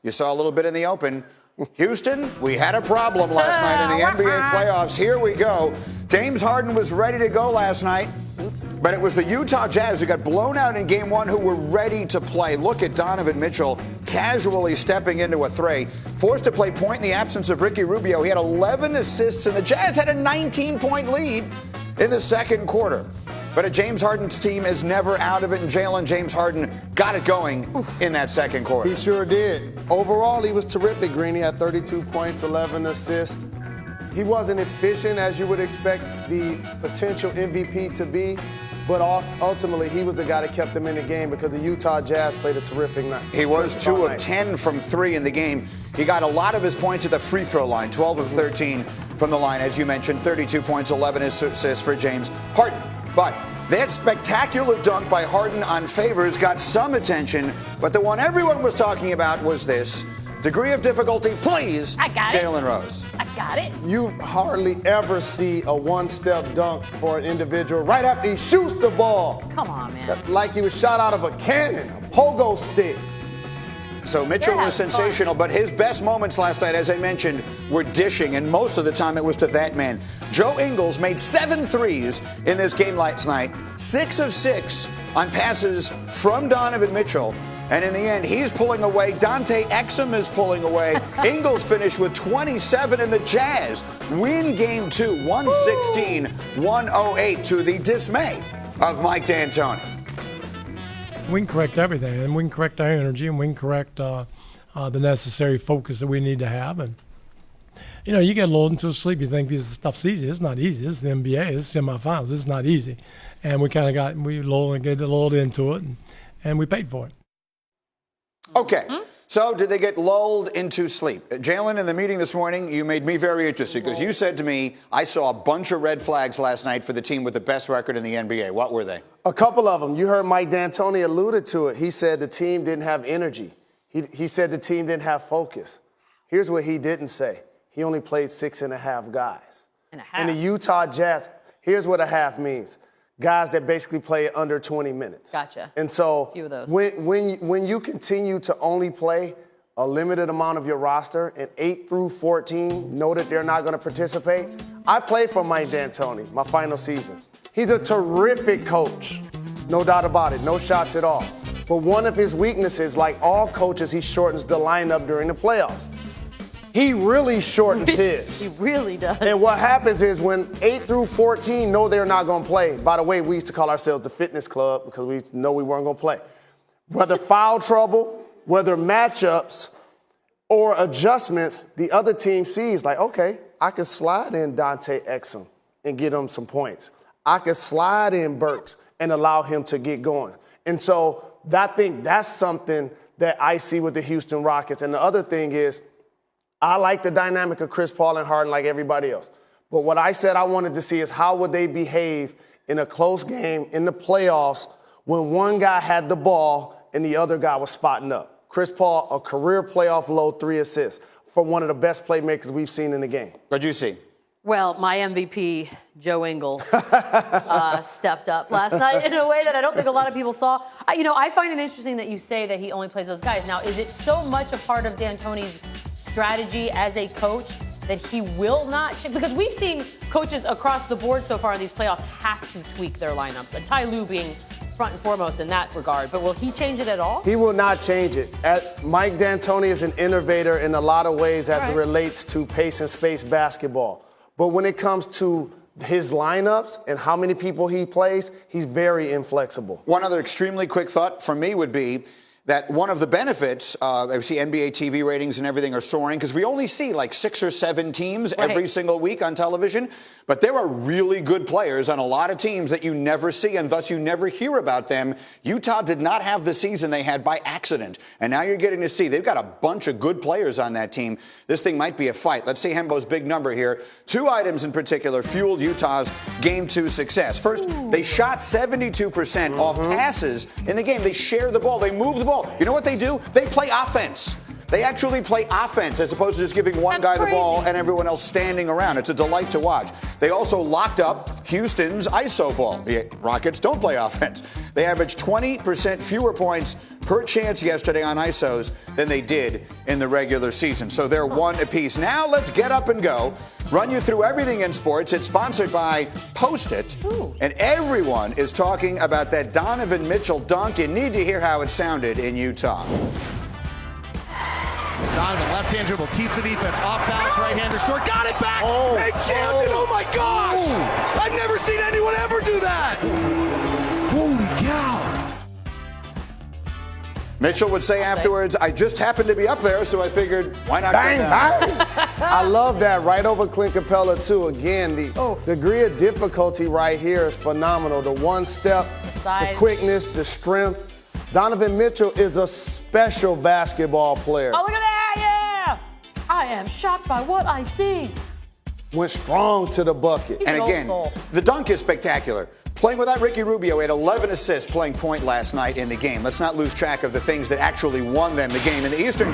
You saw a little bit in the open. Houston, we had a problem last night in the NBA playoffs. Here we go. James Harden was ready to go last night. Oops. But it was the Utah Jazz who got blown out in game one who were ready to play. Look at Donovan Mitchell casually stepping into a three. Forced to play point in the absence of Ricky Rubio. He had 11 assists, and the Jazz had a 19-point lead in the second quarter. But James Harden's team is never out of it, and James Harden got it going in that second quarter. He sure did. Overall, he was terrific, Green. He had 32 points, 11 assists. He wasn't efficient as you would expect the potential MVP to be, but ultimately he was the guy that kept them in the game because the Utah Jazz played a terrific night. He was 2 of 10 from 3 in the game. He got a lot of his points at the free throw line, 12 of 13 from the line, as you mentioned, 32 points, 11 assists for James Harden. But that spectacular dunk by Harden on Favors got some attention, but the one everyone was talking about was this. Degree of difficulty, please, Jalen Rose. I got it. You hardly ever see a one-step dunk for an individual right after he shoots the ball. Come on, man. Like he was shot out of a cannon, a pogo stick. So Mitchell was sensational, but his best moments last night, as I mentioned, were dishing, and most of the time it was to that man. Joe Ingles made 7 threes in this game last night, 6 of 6 on passes from Donovan Mitchell. And in the end, he's pulling away. Dante Exum is pulling away. Ingles finished with 27, and the Jazz win game 2, 116-108, to the dismay of Mike D'Antoni. We can correct everything, and we can correct our energy, and we can correct the necessary focus that we need to have. And, you know, you get lulled into sleep. You think this stuff's easy. It's not easy. It's the NBA. It's semifinals. It's not easy. And we kind of get lulled into it, and we paid for it. Okay, so did they get lulled into sleep? Jalen, in the meeting this morning, you made me very interested because you said to me, I saw a bunch of red flags last night for the team with the best record in the NBA. What were they? A couple of them. You heard Mike D'Antoni alluded to it. He said the team didn't have energy. He said the team didn't have focus. Here's what he didn't say. He only played 6.5 guys. And the Utah Jazz, here's what a half means. Guys that basically play under 20 minutes. Gotcha. And so few of those. when you continue to only play a limited amount of your roster and 8 through 14 know that they're not going to participate, I played for Mike D'Antoni my final season. He's a terrific coach, no doubt about it, no shots at all. But one of his weaknesses, like all coaches, he shortens the lineup during the playoffs. He really shortens his. He really does. And what happens is when 8 through 14 know they're not going to play. By the way, we used to call ourselves the fitness club because we know we weren't going to play. Whether foul trouble, whether matchups, or adjustments, the other team sees like, okay, I can slide in Dante Exum and get him some points. I can slide in Burks and allow him to get going. And so I think that's something that I see with the Houston Rockets. And the other thing is, I like the dynamic of Chris Paul and Harden like everybody else. But what I said I wanted to see is how would they behave in a close game in the playoffs when one guy had the ball and the other guy was spotting up. Chris Paul, a career playoff low 3 assists for one of the best playmakers we've seen in the game. What'd you see? Well, my MVP, Joe Ingles, stepped up last night in a way that I don't think a lot of people saw. I find it interesting that you say that he only plays those guys. Now, is it so much a part of D'Antoni's strategy as a coach that he will not because we've seen coaches across the board so far in these playoffs have to tweak their lineups, and Ty Lue being front and foremost in that regard. But will he change it at all? He will not change it. Mike D'Antoni is an innovator in a lot of ways as it relates to pace and space basketball. But when it comes to his lineups and how many people he plays, he's very inflexible. One other extremely quick thought from me would be that one of the benefits, I see NBA TV ratings and everything are soaring because we only see like 6 or 7 teams every single week on television. But there are really good players on a lot of teams that you never see, and thus you never hear about them. Utah did not have the season they had by accident, and now you're getting to see. They've got a bunch of good players on that team. This thing might be a fight. Let's see Hembo's big number here. 2 items in particular fueled Utah's Game 2 success. First, they shot 72% off passes in the game. They share the ball. They move the ball. You know what they do? They play offense. They actually play offense as opposed to just giving one That's guy the ball crazy. and everyone else standing around. It's a delight to watch. They also locked up Houston's ISO ball. The Rockets don't play offense. They averaged 20% fewer points per chance yesterday on ISOs than they did in the regular season. So they're one apiece. Now let's get up and go. Run you through everything in sports. It's sponsored by Post-it. Ooh. And everyone is talking about that Donovan Mitchell dunk. You need to hear how it sounded in Utah. Donovan, left-hand dribble, teeth the defense, off balance, right-hander short, got it back! Oh, Big champion, oh my gosh! I've never seen anyone ever do that! Holy cow! Mitchell would say afterwards, I just happened to be up there, so I figured, why not Bang, go down? bang. I love that. Right over Clint Capella, too. Again, the Oh. degree of difficulty right here is phenomenal. The one step, the size. quickness, the strength. Donovan Mitchell is a special basketball player. Oh, look at that! Yeah! I am shocked by what I see. Went strong to the bucket. He's And an old again, soul. the dunk is spectacular. Playing without Ricky Rubio, he had 11 assists playing point last night in the game. Let's not lose track of the things that actually won them the game. In the Eastern